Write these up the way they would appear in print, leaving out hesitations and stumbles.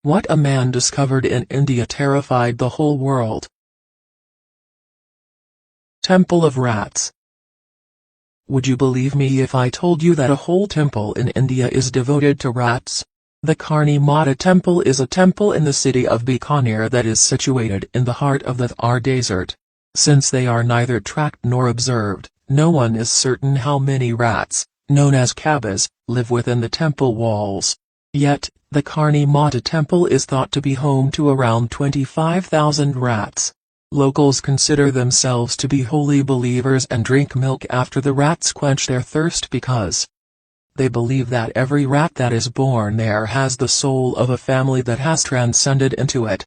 What a man discovered in India terrified the whole world. Temple of Rats. Would you believe me if I told you that a whole temple in India is devoted to rats? The Karni Mata temple is a temple in the city of Bikaner that is situated in the heart of the Thar desert. Since they are neither tracked nor observed, no one is certain how many rats, known as kabas, live within the temple walls. Yet, the Karni Mata temple is thought to be home to around 25,000 rats. Locals consider themselves to be holy believers and drink milk after the rats quench their thirst because they believe that every rat that is born there has the soul of a family that has transcended into it.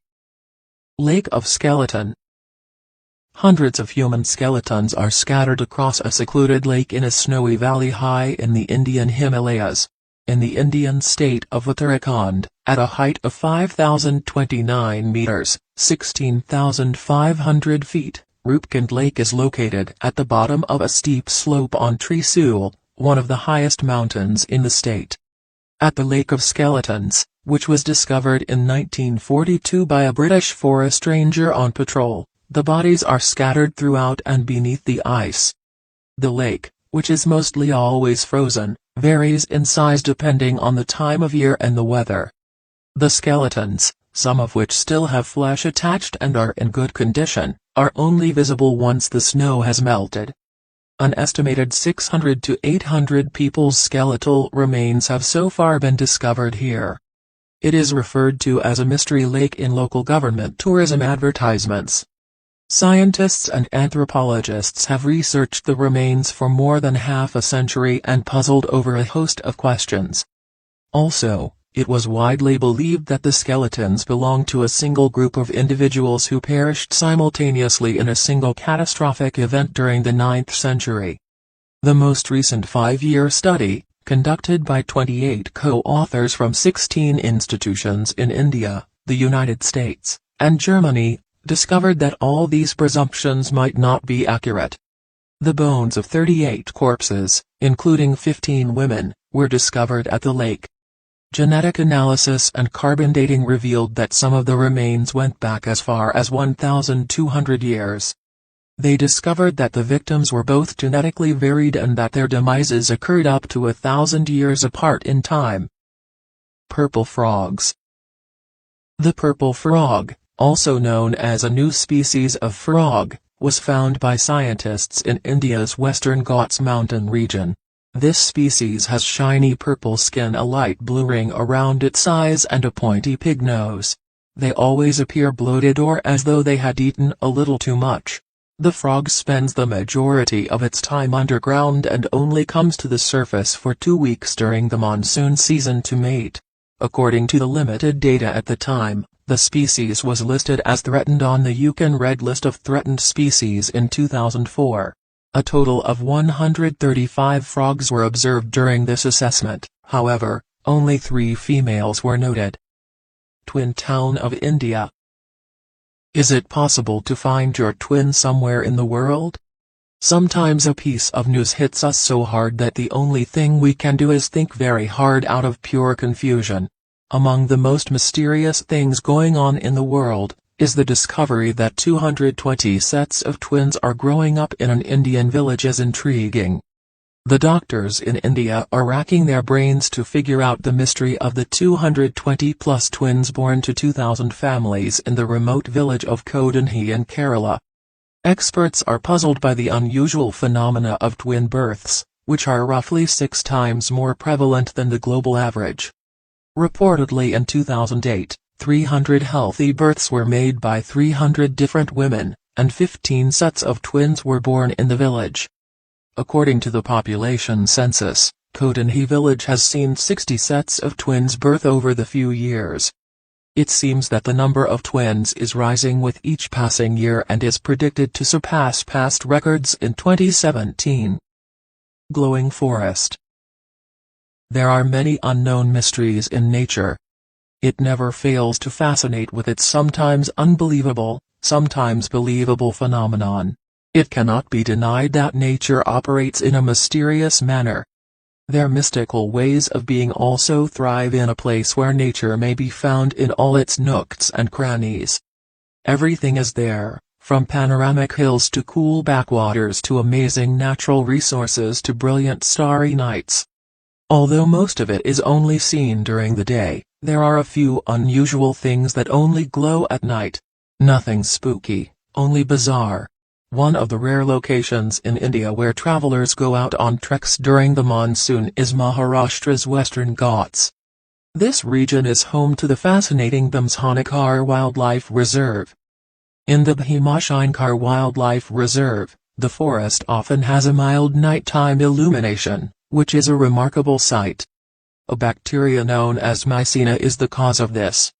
Lake of Skeleton. Hundreds of human skeletons are scattered across a secluded lake in a snowy valley high in the Indian Himalayas. In the Indian state of Uttarakhand, at a height of 5,029 meters, 16,500 feet, Rupkund Lake is located at the bottom of a steep slope on Trisul, one of the highest mountains in the state. At the Lake of Skeletons, which was discovered in 1942 by a British forest ranger on patrol, the bodies are scattered throughout and beneath the ice. The lake, which is mostly always frozen, varies in size depending on the time of year and the weather. The skeletons, some of which still have flesh attached and are in good condition, are only visible once the snow has melted. An estimated 600 to 800 people's skeletal remains have so far been discovered here. It is referred to as a mystery lake in local government tourism advertisements. Scientists and anthropologists have researched the remains for more than half a century and puzzled over a host of questions. Also, it was widely believed that the skeletons belonged to a single group of individuals who perished simultaneously in a single catastrophic event during the 9th century. The most recent 5-year study, conducted by 28 co-authors from 16 institutions in India, the United States, and Germany, discovered that all these presumptions might not be accurate. The bones of 38 corpses, including 15 women, were discovered at the lake. Genetic analysis and carbon dating revealed that some of the remains went back as far as 1,200 years. They discovered that the victims were both genetically varied and that their demises occurred up to 1,000 years apart in time. Purple frogs. The purple frog, also known as a new species of frog, was found by scientists in India's Western Ghats mountain region. This species has shiny purple skin, a light blue ring around its eyes and a pointy pig nose. They always appear bloated or as though they had eaten a little too much. The frog spends the majority of its time underground and only comes to the surface for 2 weeks during the monsoon season to mate. According to the limited data at the time, the species was listed as threatened on the Yukon Red List of Threatened Species in 2004. A total of 135 frogs were observed during this assessment, however, only 3 females were noted. Twin town of India. Is it possible to find your twin somewhere in the world? Sometimes a piece of news hits us so hard that the only thing we can do is think very hard out of pure confusion. Among the most mysterious things going on in the world, is the discovery that 220 sets of twins are growing up in an Indian village is intriguing. The doctors in India are racking their brains to figure out the mystery of the 220-plus twins born to 2,000 families in the remote village of Kodanhi in Kerala. Experts are puzzled by the unusual phenomena of twin births, which are roughly 6 times more prevalent than the global average. Reportedly in 2008, 300 healthy births were made by 300 different women, and 15 sets of twins were born in the village. According to the population census, Kodanhi village has seen 60 sets of twins birth over the few years. It seems that the number of twins is rising with each passing year and is predicted to surpass past records in 2017. Glowing forest. There are many unknown mysteries in nature. It never fails to fascinate with its sometimes unbelievable, sometimes believable phenomenon. It cannot be denied that nature operates in a mysterious manner. Their mystical ways of being also thrive in a place where nature may be found in all its nooks and crannies. Everything is there, from panoramic hills to cool backwaters to amazing natural resources to brilliant starry nights. Although most of it is only seen during the day, there are a few unusual things that only glow at night. Nothing spooky, only bizarre. One of the rare locations in India where travelers go out on treks during the monsoon is Maharashtra's Western Ghats. This region is home to the fascinating Bhimshankar Wildlife Reserve. In the Bhimshankar Wildlife Reserve, the forest often has a mild nighttime illumination, which is a remarkable sight. A bacteria known as Mycena is the cause of this.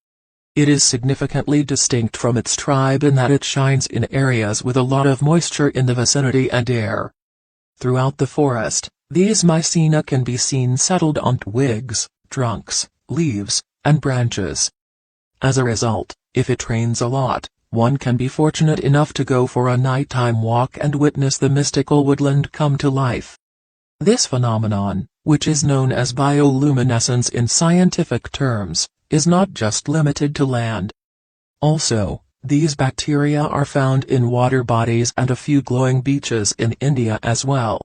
It is significantly distinct from its tribe in that it shines in areas with a lot of moisture in the vicinity and air. Throughout the forest, these Mycena can be seen settled on twigs, trunks, leaves, and branches. As a result, if it rains a lot, one can be fortunate enough to go for a nighttime walk and witness the mystical woodland come to life. This phenomenon, which is known as bioluminescence in scientific terms, is not just limited to land. Also, these bacteria are found in water bodies and a few glowing beaches in India as well.